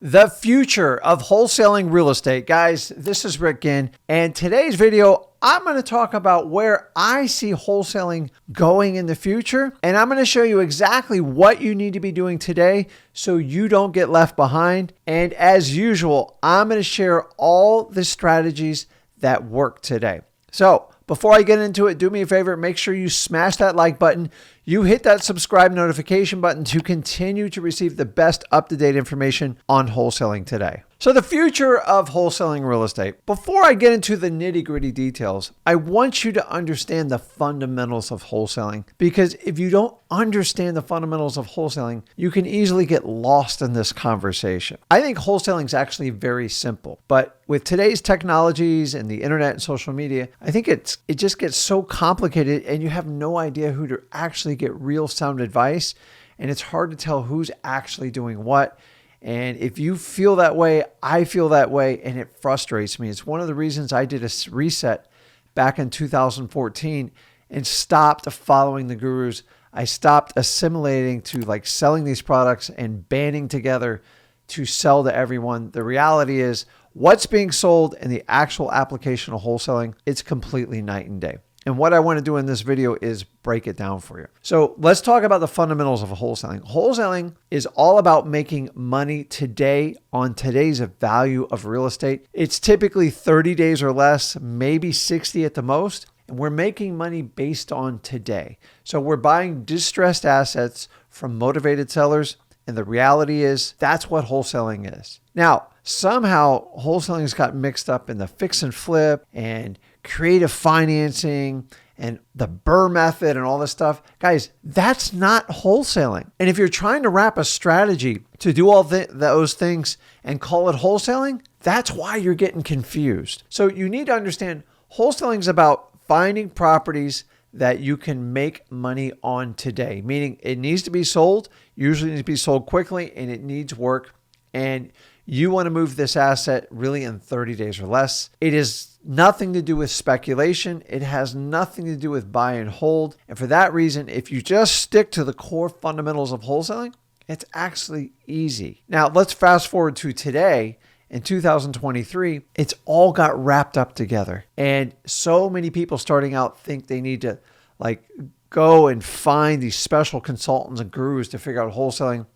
The future of wholesaling real estate. Guys, this is Rick Ginn, and today's video, I'm going to talk about where I see wholesaling going in the future, and I'm going to show you exactly what you need to be doing today so you don't get left behind. And as usual, I'm going to share all the strategies that work today. So before I get into it, do me a favor, make sure you smash that like button. You hit that subscribe notification button to continue to receive the best up-to-date information on wholesaling today. So the future of wholesaling real estate. Before I get into the nitty-gritty details, I want you to understand the fundamentals of wholesaling, because if you don't understand the fundamentals of wholesaling, you can easily get lost in this conversation. I think wholesaling is actually very simple, but with today's technologies and the internet and social media, I think it just gets so complicated and you have no idea who to actually get real sound advice, and it's hard to tell who's actually doing what. And if you feel that way, I feel that way, and it frustrates me. It's one of the reasons I did a reset back in 2014 and stopped following the gurus. I stopped assimilating to selling these products and banding together to sell to everyone. The reality is what's being sold and the actual application of wholesaling, it's completely night and day. And what I want to do in this video is break it down for you. So let's talk about the fundamentals of wholesaling. Wholesaling is all about making money today on today's value of real estate. It's typically 30 days or less, maybe 60 at the most. And we're making money based on today. So we're buying distressed assets from motivated sellers. And the reality is that's what wholesaling is. Now, somehow wholesaling has got mixed up in the fix and flip and creative financing and the BRRRR method and all this stuff. Guys, that's not wholesaling. And if you're trying to wrap a strategy to do all those things and call it wholesaling, that's why you're getting confused. So you need to understand wholesaling is about finding properties that you can make money on today, meaning it needs to be sold, usually needs to be sold quickly, and it needs work. And you want to move this asset really in 30 days or less. It is nothing to do with speculation. It has nothing to do with buy and hold. And for that reason, if you just stick to the core fundamentals of wholesaling, it's actually easy. Now, let's fast forward to today. In 2023, it's all got wrapped up together. And so many people starting out think they need to go and find these special consultants and gurus to figure out wholesaling,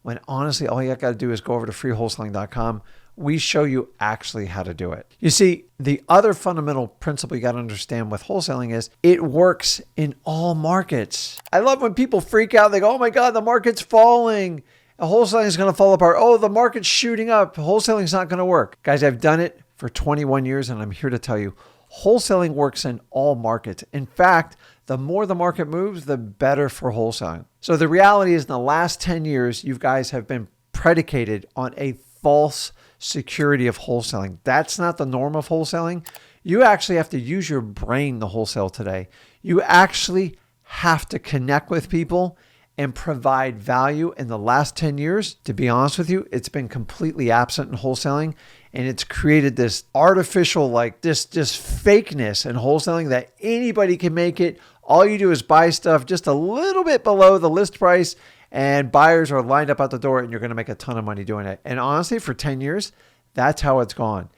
when honestly, all you got to do is go over to freewholesaling.com. We show you actually how to do it. You see, the other fundamental principle you got to understand with wholesaling is it works in all markets. I love when people freak out. They go, oh my God, the market's falling. Wholesaling is going to fall apart. Oh, the market's shooting up. Wholesaling is not going to work. Guys, I've done it for 21 years, and I'm here to tell you, wholesaling works in all markets. In fact, the more the market moves, the better for wholesaling. So the reality is in the last 10 years, you guys have been predicated on a false security of wholesaling. That's not the norm of wholesaling. You actually have to use your brain to wholesale today. You actually have to connect with people and provide value. In the last 10 years, to be honest with you, it's been completely absent in wholesaling. And it's created this artificial, this fakeness in wholesaling that anybody can make it. All you do is buy stuff just a little bit below the list price, and buyers are lined up out the door, and you're going to make a ton of money doing it. And honestly, for 10 years, that's how it's gone.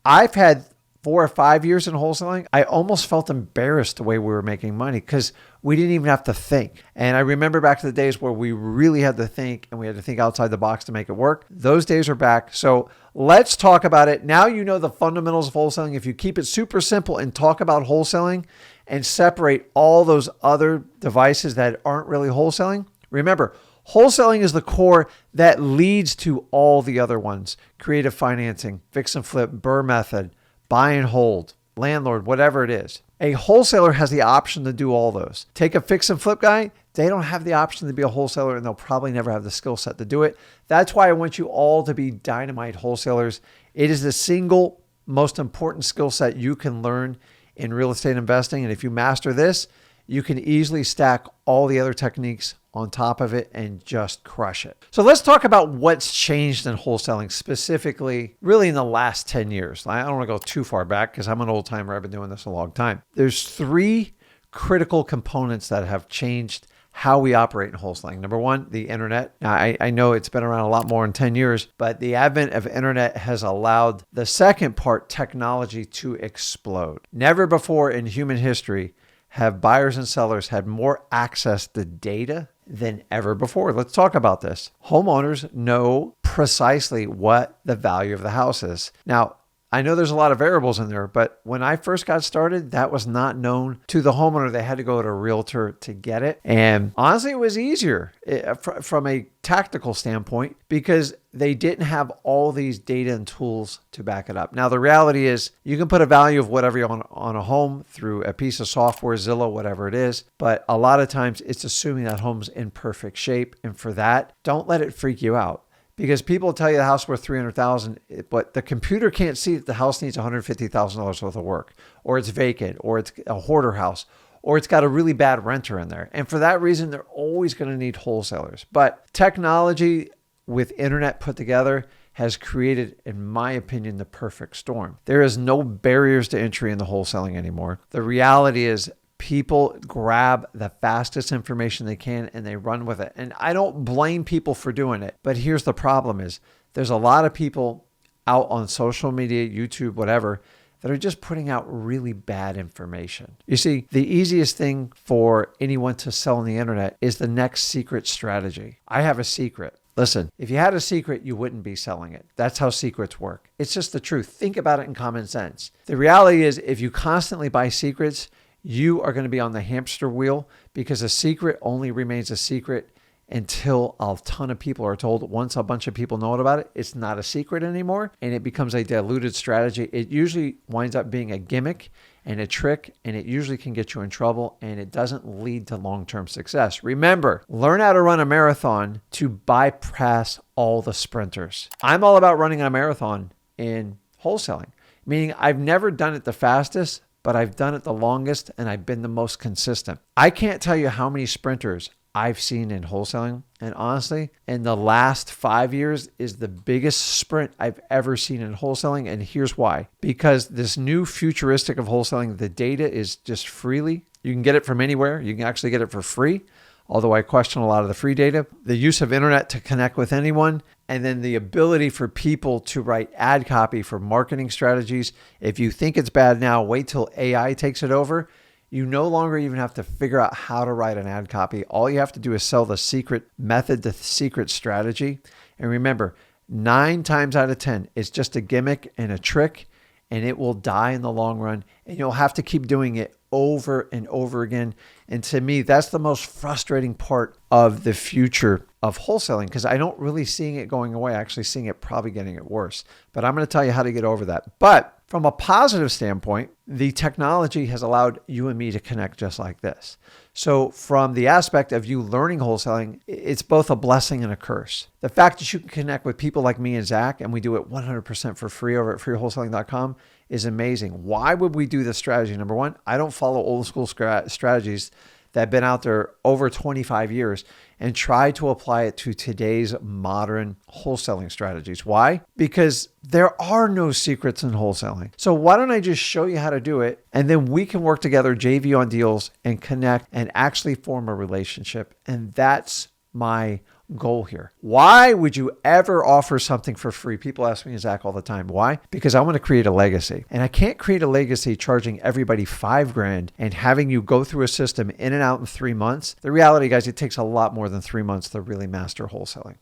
I've had 4 or 5 years in wholesaling. I almost felt embarrassed the way we were making money because we didn't even have to think. And I remember back to the days where we really had to think, and we had to think outside the box to make it work. Those days are back. So let's talk about it. Now you know the fundamentals of wholesaling. If you keep it super simple and talk about wholesaling and separate all those other devices that aren't really wholesaling, remember, wholesaling is the core that leads to all the other ones. Creative financing, fix and flip, BRRRR method, buy and hold, landlord, whatever it is. A wholesaler has the option to do all those. Take a fix and flip guy, they don't have the option to be a wholesaler, and they'll probably never have the skill set to do it. That's why I want you all to be dynamite wholesalers. It is the single most important skill set you can learn in real estate investing. And if you master this, you can easily stack all the other techniques on top of it and just crush it. So let's talk about what's changed in wholesaling, specifically really in the last 10 years. I don't want to go too far back because I'm an old timer. I've been doing this a long time. There's 3 critical components that have changed how we operate in wholesaling. Number one, the internet. Now, I know it's been around a lot more than 10 years, but the advent of internet has allowed the second part, technology, to explode. Never before in human history have buyers and sellers had more access to data than ever before. Let's talk about this. Homeowners know precisely what the value of the house is. Now, I know there's a lot of variables in there, but when I first got started, that was not known to the homeowner. They had to go to a realtor to get it. And honestly, it was easier from a tactical standpoint because they didn't have all these data and tools to back it up. Now, the reality is you can put a value of whatever you want on a home through a piece of software, Zillow, whatever it is. But a lot of times it's assuming that home's in perfect shape. And for that, don't let it freak you out. Because people tell you the house worth $300,000, but the computer can't see that the house needs $150,000 worth of work, or it's vacant, or it's a hoarder house, or it's got a really bad renter in there. And for that reason, they're always going to need wholesalers. But technology with internet put together has created, in my opinion, the perfect storm. There is no barriers to entry in the wholesaling anymore. The reality is people grab the fastest information they can and they run with it. And I don't blame people for doing it. But here's the problem is there's a lot of people out on social media, YouTube, whatever, that are just putting out really bad information. You see, the easiest thing for anyone to sell on the internet is the next secret strategy. I have a secret. Listen, if you had a secret, you wouldn't be selling it. That's how secrets work. It's just the truth. Think about it in common sense. The reality is if you constantly buy secrets, you are going to be on the hamster wheel because a secret only remains a secret until a ton of people are told. Once a bunch of people know about it, it's not a secret anymore and it becomes a diluted strategy. It usually winds up being a gimmick and a trick, and it usually can get you in trouble and it doesn't lead to long-term success. Remember, learn how to run a marathon to bypass all the sprinters. I'm all about running a marathon in wholesaling, meaning I've never done it the fastest, but I've done it the longest and I've been the most consistent. I can't tell you how many sprinters I've seen in wholesaling. And honestly, in the last 5 years is the biggest sprint I've ever seen in wholesaling. And here's why. Because this new futuristic of wholesaling, the data is just freely. You can get it from anywhere. You can actually get it for free. Although I question a lot of the free data, the use of internet to connect with anyone, and then the ability for people to write ad copy for marketing strategies. If you think it's bad now, wait till AI takes it over. You no longer even have to figure out how to write an ad copy. All you have to do is sell the secret method, the secret strategy. And remember, 9 times out of 10, it's just a gimmick and a trick, and it will die in the long run. And you'll have to keep doing it over and over again. And to me, that's the most frustrating part of the future of wholesaling because I don't really seeing it going away. Actually seeing it probably getting it worse. But I'm going to tell you how to get over that. But from a positive standpoint, the technology has allowed you and me to connect just like this. So from the aspect of you learning wholesaling, it's both a blessing and a curse. The fact that you can connect with people like me and Zach, and we do it 100% for free over at freewholesaling.com, is amazing. Why would we do this strategy? Number one, I don't follow old school strategies that have been out there over 25 years and try to apply it to today's modern wholesaling strategies. Why? Because there are no secrets in wholesaling. So why don't I just show you how to do it, and then we can work together, JV on deals, and connect and actually form a relationship. And that's my goal here. Why would you ever offer something for free? People ask me, Zach, all the time. Why? Because I want to create a legacy. And I can't create a legacy charging everybody $5,000 and having you go through a system in and out in 3 months. The reality, guys, it takes a lot more than 3 months to really master wholesaling.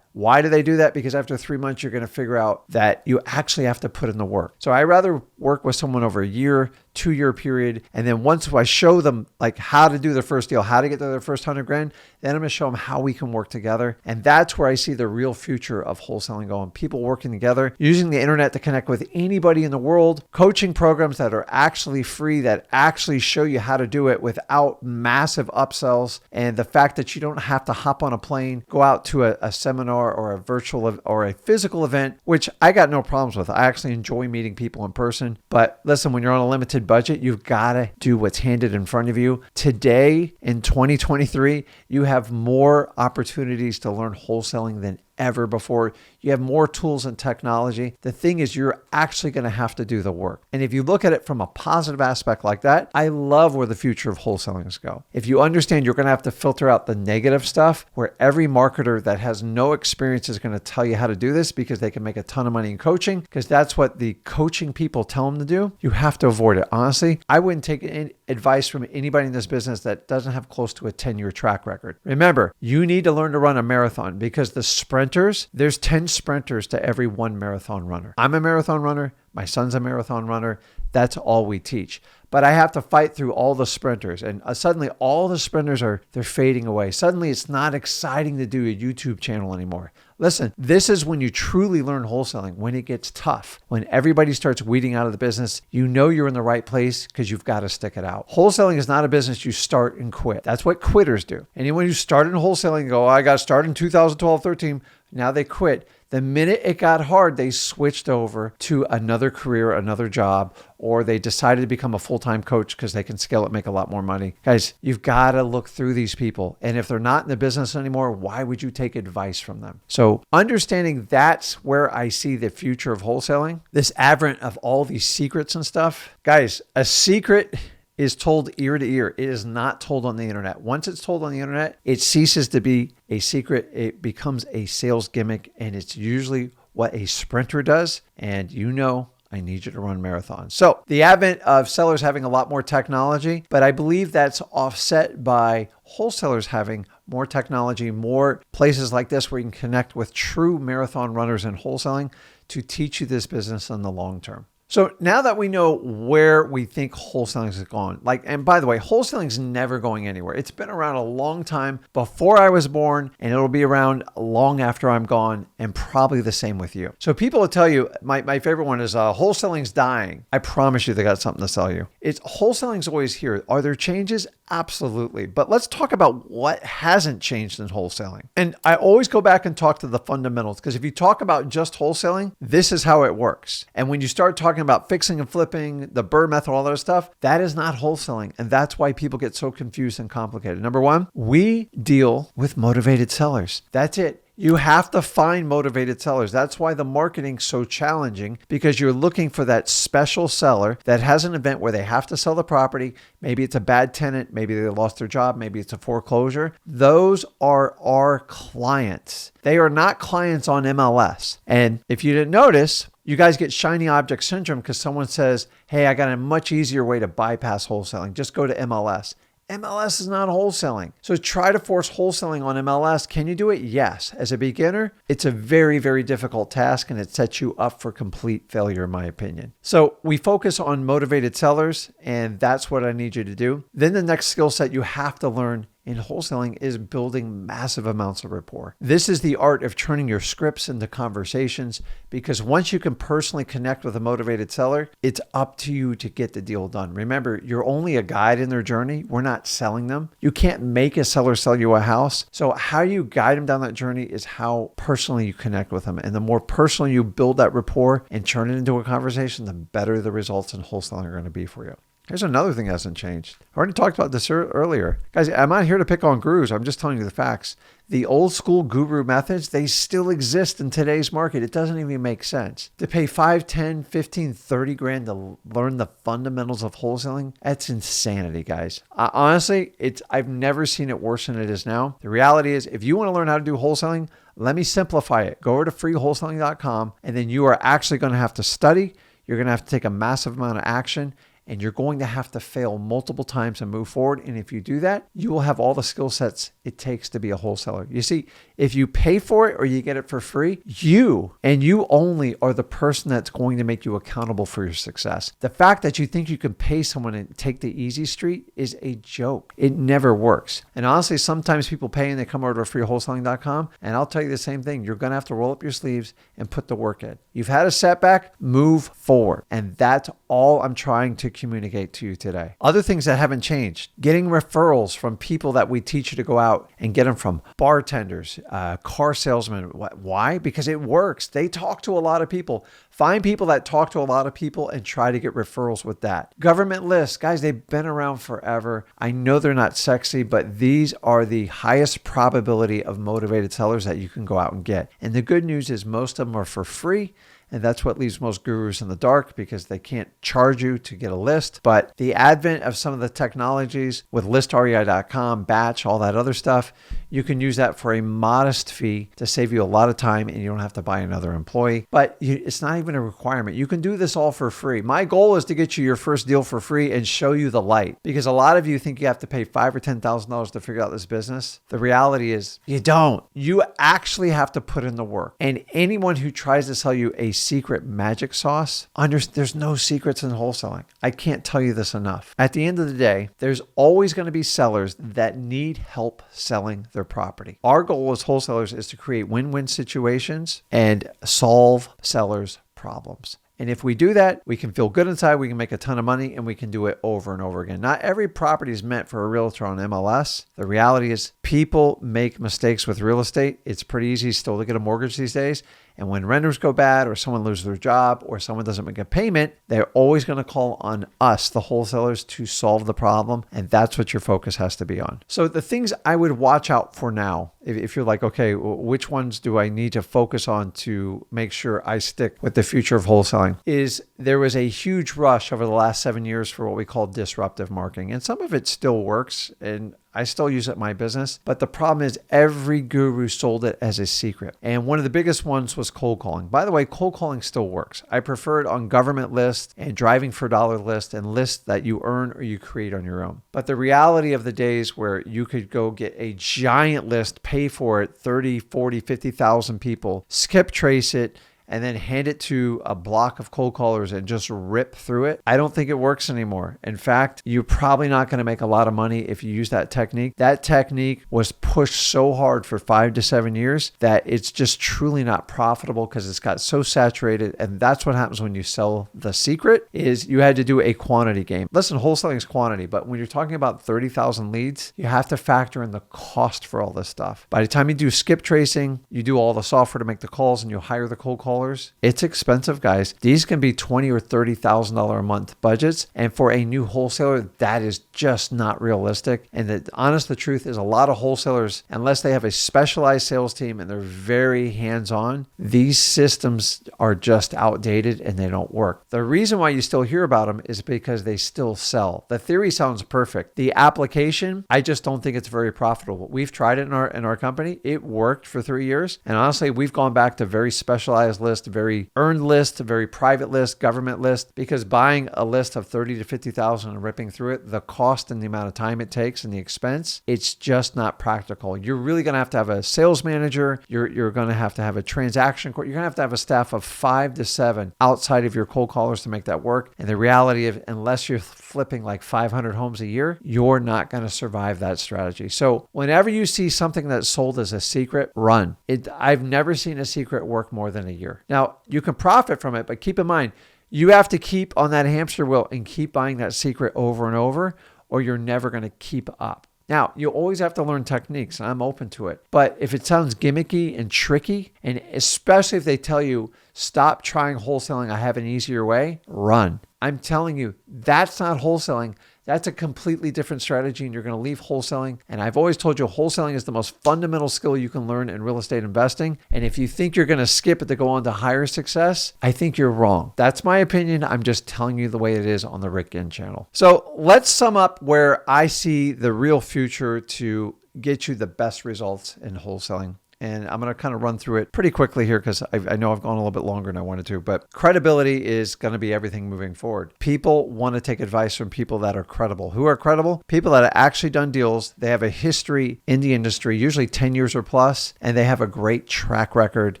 Why do they do that? Because after 3 months, you're going to figure out that you actually have to put in the work. So I rather work with someone over a year, 2-year period. And then once I show them like how to do their first deal, how to get to their first $100,000, then I'm going to show them how we can work together. And that's where I see the real future of wholesaling going. People working together, using the internet to connect with anybody in the world, coaching programs that are actually free, that actually show you how to do it without massive upsells. And the fact that you don't have to hop on a plane, go out to a seminar or a virtual or a physical event, which I got no problems with. I actually enjoy meeting people in person. But listen, when you're on a limited budget, you've got to do what's handed in front of you. Today in 2023, you have more opportunities to learn wholesaling than ever before. You have more tools and technology. The thing is, you're actually going to have to do the work. And if you look at it from a positive aspect like that, I love where the future of wholesaling is go. If you understand you're going to have to filter out the negative stuff, where every marketer that has no experience is going to tell you how to do this because they can make a ton of money in coaching, because that's what the coaching people tell them to do, you have to avoid it. Honestly, I wouldn't take any advice from anybody in this business that doesn't have close to a 10-year track record. Remember, you need to learn to run a marathon, because the sprinters, there's 10 sprinters to every one marathon runner. I'm a marathon runner. My son's a marathon runner. That's all we teach. But I have to fight through all the sprinters, and suddenly all the sprinters they're fading away. Suddenly it's not exciting to do a YouTube channel anymore. Listen, this is when you truly learn wholesaling, when it gets tough, when everybody starts weeding out of the business. You know you're in the right place because you've got to stick it out. Wholesaling is not a business you start and quit. That's what quitters do. Anyone who started in wholesaling and go, I got started in 2012, 13, now they quit. The minute it got hard, they switched over to another career, another job, or they decided to become a full-time coach because they can scale it, make a lot more money. Guys, you've got to look through these people. And if they're not in the business anymore, why would you take advice from them? So understanding that's where I see the future of wholesaling, this advent of all these secrets and stuff. Guys, a secret is told ear to ear. It is not told on the internet. Once it's told on the internet, it ceases to be a secret. It becomes a sales gimmick, and it's usually what a sprinter does. And you know, I need you to run marathons. So the advent of sellers having a lot more technology, but I believe that's offset by wholesalers having more technology, more places like this where you can connect with true marathon runners in wholesaling to teach you this business in the long term. So now that we know where we think wholesaling is going, and by the way, wholesaling is never going anywhere. It's been around a long time before I was born, and it'll be around long after I'm gone, and probably the same with you. So people will tell you, my favorite one is wholesaling's dying. I promise you they got something to sell you. Wholesaling's always here. Are there changes? Absolutely. But let's talk about what hasn't changed in wholesaling. And I always go back and talk to the fundamentals, because if you talk about just wholesaling, this is how it works. And when you start talking about fixing and flipping, the Burr method, all that stuff, that is not wholesaling. And that's why people get so confused and complicated. Number one, we deal with motivated sellers. That's it. You have to find motivated sellers. That's why the marketing's so challenging, because you're looking for that special seller that has an event where they have to sell the property. Maybe it's a bad tenant. Maybe they lost their job. Maybe it's a foreclosure. Those are our clients. They are not clients on MLS. And if you didn't notice, you guys get shiny object syndrome because someone says, hey, I got a much easier way to bypass wholesaling. Just go to MLS. MLS is not wholesaling. So try to force wholesaling on MLS. Can you do it? Yes. As a beginner, it's a very, very difficult task, and it sets you up for complete failure, in my opinion. So we focus on motivated sellers, and that's what I need you to do. Then the next skill set you have to learn in wholesaling is building massive amounts of rapport. This is the art of turning your scripts into conversations, because once you can personally connect with a motivated seller, it's up to you to get the deal done. Remember, you're only a guide in their journey. We're not selling them. You can't make a seller sell you a house. So how you guide them down that journey is how personally you connect with them. And the more personally you build that rapport and turn it into a conversation, the better the results in wholesaling are going to be for you. Here's another thing that hasn't changed. I already talked about this earlier. Guys, I'm not here to pick on gurus. I'm just telling you the facts. The old school guru methods, they still exist in today's market. It doesn't even make sense. To pay 5, 10, 15, 30 grand to learn the fundamentals of wholesaling, that's insanity, guys. Honestly, I've never seen it worse than it is now. The reality is, if you want to learn how to do wholesaling, let me simplify it. Go over to freewholesaling.com, and then you are actually going to have to study. You're going to have to take a massive amount of action, and you're going to have to fail multiple times and move forward. And if you do that, you will have all the skill sets it takes to be a wholesaler. You see, if you pay for it or you get it for free, you and you only are the person that's going to make you accountable for your success. The fact that you think you can pay someone and take the easy street is a joke. It never works. And honestly, sometimes people pay and they come over to freewholesaling.com, and I'll tell you the same thing. You're going to have to roll up your sleeves and put the work in. You've had a setback, move forward. And that's all I'm trying to communicate to you today. Other things that haven't changed: getting referrals from people that we teach you to go out and get them from bartenders, car salesmen. Why? Because it works. They talk to a lot of people. Find people that talk to a lot of people and try to get referrals with that. Government lists, guys, they've been around forever. I know they're not sexy, but these are the highest probability of motivated sellers that you can go out and get. And the good news is most of them are for free. And that's what leaves most gurus in the dark because they can't charge you to get a list. But the advent of some of the technologies with listrei.com, batch, all that other stuff, you can use that for a modest fee to save you a lot of time and you don't have to buy another employee. But it's not even a requirement. You can do this all for free. My goal is to get you your first deal for free and show you the light because a lot of you think you have to pay $5,000 or $10,000 to figure out this business. The reality is you don't. You actually have to put in the work. And anyone who tries to sell you a secret magic sauce, there's no secrets in wholesaling. I can't tell you this enough. At the end of the day, there's always going to be sellers that need help selling their property. Our goal as wholesalers is to create win-win situations and solve sellers' problems. And if we do that, we can feel good inside, we can make a ton of money, and we can do it over and over again. Not every property is meant for a realtor on MLS. The reality is people make mistakes with real estate. It's pretty easy still to get a mortgage these days. And when renters go bad or someone loses their job or someone doesn't make a payment, they're always going to call on us, the wholesalers, to solve the problem. And that's what your focus has to be on. So the things I would watch out for now, if you're like, okay, which ones do I need to focus on to make sure I stick with the future of wholesaling, is there was a huge rush over the last 7 years for what we call disruptive marketing. And some of it still works. And I still use it in my business, but the problem is every guru sold it as a secret. And one of the biggest ones was cold calling. By the way, cold calling still works. I prefer it on government lists and driving for dollar lists and lists that you earn or you create on your own. But the reality of the days where you could go get a giant list, pay for it, 30, 40, 50,000 people, skip trace it, and then hand it to a block of cold callers and just rip through it, I don't think it works anymore. In fact, you're probably not going to make a lot of money if you use that technique. That technique was pushed so hard for 5 to 7 years that it's just truly not profitable because it's got so saturated. And that's what happens when you sell the secret is you had to do a quantity game. Listen, wholesaling is quantity, but when you're talking about 30,000 leads, you have to factor in the cost for all this stuff. By the time you do skip tracing, you do all the software to make the calls and you hire the cold callers, it's expensive, guys. These can be $20,000 or $30,000 a month budgets. And for a new wholesaler, that is just not realistic. And the truth is a lot of wholesalers, unless they have a specialized sales team and they're very hands-on, these systems are just outdated and they don't work. The reason why you still hear about them is because they still sell. The theory sounds perfect. The application, I just don't think it's very profitable. We've tried it in our company. It worked for 3 years. And honestly, we've gone back to very specialized lists, very earned list, very private list, government list, because buying a list of 30 to 50,000 and ripping through it, the cost and the amount of time it takes and the expense, it's just not practical. You're really going to have a sales manager. You're going to have a transaction coordinator. You're going to have a staff of 5 to 7 outside of your cold callers to make that work. And the reality of, unless you're flipping like 500 homes a year, you're not going to survive that strategy. So whenever you see something that's sold as a secret, run. I've never seen a secret work more than a year. Now, you can profit from it, but keep in mind, you have to keep on that hamster wheel and keep buying that secret over and over, or you're never going to keep up. Now, you always have to learn techniques, and I'm open to it. But if it sounds gimmicky and tricky, and especially if they tell you, stop trying wholesaling, I have an easier way, run. I'm telling you, that's not wholesaling. That's a completely different strategy, and you're going to leave wholesaling. And I've always told you, wholesaling is the most fundamental skill you can learn in real estate investing. And if you think you're going to skip it to go on to higher success, I think you're wrong. That's my opinion. I'm just telling you the way it is on the Rick Ginn channel. So let's sum up where I see the real future to get you the best results in wholesaling. And I'm going to kind of run through it pretty quickly here because I know I've gone a little bit longer than I wanted to, but credibility is going to be everything moving forward. People want to take advice from people that are credible. Who are credible? People that have actually done deals. They have a history in the industry, usually 10 years or plus, and they have a great track record,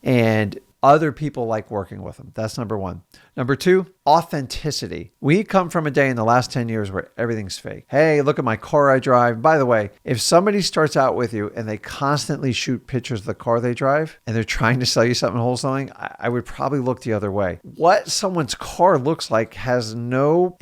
and other people like working with them. That's number one. Number two, authenticity. We come from a day in the last 10 years where everything's fake. Hey, look at my car I drive. By the way, if somebody starts out with you and they constantly shoot pictures of the car they drive and they're trying to sell you something wholesaling, I would probably look the other way. What someone's car looks like has no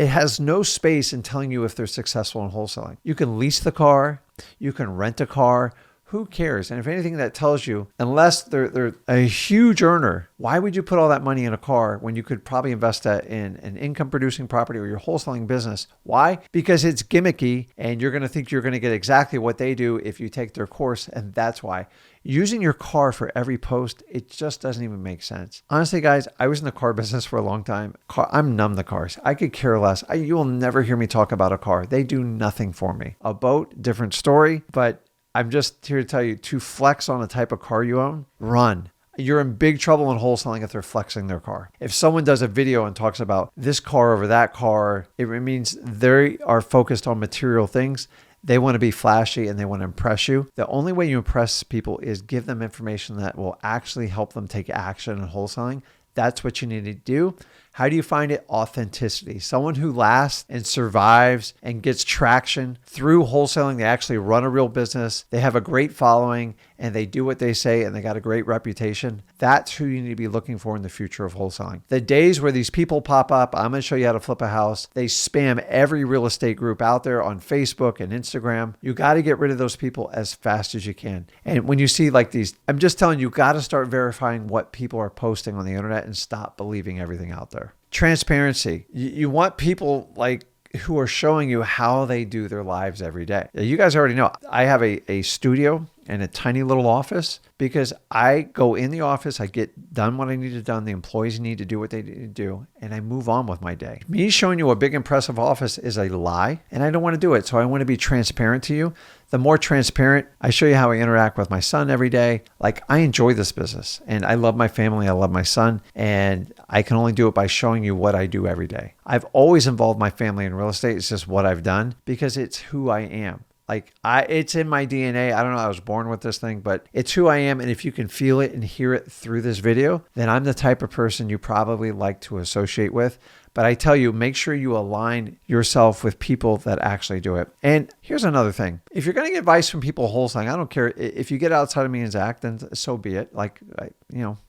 space in telling you if they're successful in wholesaling. You can lease the car. You can rent a car. who cares? And if anything, that tells you, unless they're a huge earner, why would you put all that money in a car when you could probably invest that in an income producing property or your wholesaling business? Why? Because it's gimmicky and you're going to think you're going to get exactly what they do if you take their course. And that's why. Using your car for every post, it just doesn't even make sense. Honestly, guys, I was in the car business for a long time. I'm numb to cars. I could care less. You will never hear me talk about a car. They do nothing for me. A boat, different story, but I'm just here to tell you, to flex on the type of car you own, run. You're in big trouble in wholesaling if they're flexing their car. If someone does a video and talks about this car over that car, it means they are focused on material things. They want to be flashy and they want to impress you. The only way you impress people is give them information that will actually help them take action in wholesaling. That's what you need to do. How do you find it? Authenticity. Someone who lasts and survives and gets traction through wholesaling. They actually run a real business. They have a great following and they do what they say and they got a great reputation. That's who you need to be looking for in the future of wholesaling. The days where these people pop up, I'm going to show you how to flip a house. They spam every real estate group out there on Facebook and Instagram. You got to get rid of those people as fast as you can. And when you see like these, I'm just telling you, got to start verifying what people are posting on the internet and stop believing everything out there. Transparency. You want people like who are showing you how they do their lives every day. You guys already know I have a studio and a tiny little office because I go in the office, I get done what I need to done, the employees need to do what they need to do, and I move on with my day. Me showing you a big impressive office is a lie, and I don't want to do it. So I want to be transparent to you. The more transparent, I show you how I interact with my son every day. Like, I enjoy this business and I love my family. I love my son, and I can only do it by showing you what I do every day. I've always involved my family in real estate. It's just what I've done because it's who I am. It's in my DNA. I don't know, I was born with this thing, but it's who I am. And if you can feel it and hear it through this video, then I'm the type of person you probably like to associate with. But I tell you, make sure you align yourself with people that actually do it. And here's another thing. If you're going to get advice from people wholesaling, I don't care. If you get outside of me and Zach, then so be it.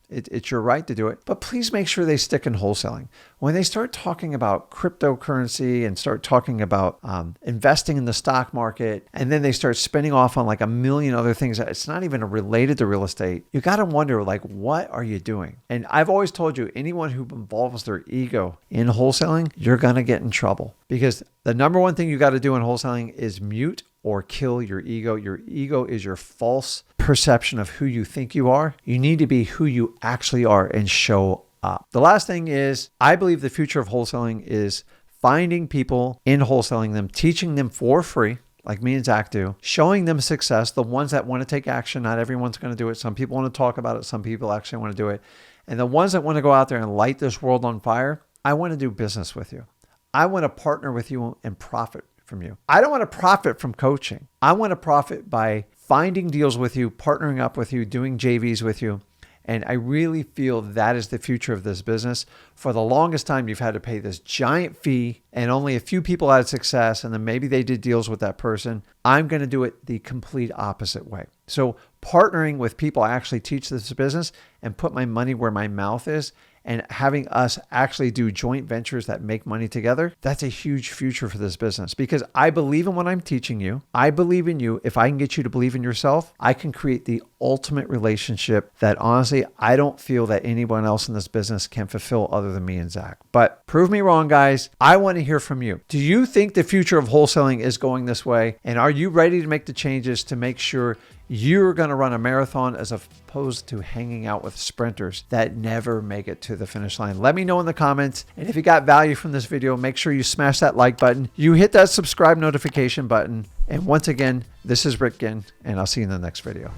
It's your right to do it. But please make sure they stick in wholesaling. When they start talking about cryptocurrency and start talking about investing in the stock market, and then they start spinning off on like a million other things that it's not even related to real estate, you got to wonder, like, what are you doing? And I've always told you, anyone who involves their ego in wholesaling, you're going to get in trouble. Because the number one thing you got to do in wholesaling is mute or kill your ego. Your ego is your false perception of who you think you are. You need to be who you actually are and show up. The last thing is, I believe the future of wholesaling is finding people in wholesaling them, teaching them for free, like me and Zach do, showing them success, the ones that want to take action. Not everyone's going to do it. Some people want to talk about it. Some people actually want to do it. And the ones that want to go out there and light this world on fire, I want to do business with you. I want to partner with you and profit from you. I don't want to profit from coaching. I want to profit by finding deals with you, partnering up with you, doing JVs with you. And I really feel that is the future of this business. For the longest time, you've had to pay this giant fee and only a few people had success. And then maybe they did deals with that person. I'm going to do it the complete opposite way. So partnering with people I actually teach this business and put my money where my mouth is, and having us actually do joint ventures that make money together, that's a huge future for this business because I believe in what I'm teaching you. I believe in you. If I can get you to believe in yourself, I can create the ultimate relationship that honestly, I don't feel that anyone else in this business can fulfill other than me and Zach. But prove me wrong, guys. I want to hear from you. Do you think the future of wholesaling is going this way? And are you ready to make the changes to make sure you're going to run a marathon as opposed to hanging out with sprinters that never make it to the finish line? Let me know in the comments. And if you got value from this video, make sure you smash that like button. You hit that subscribe notification button. And once again, this is Ginn, and I'll see you in the next video.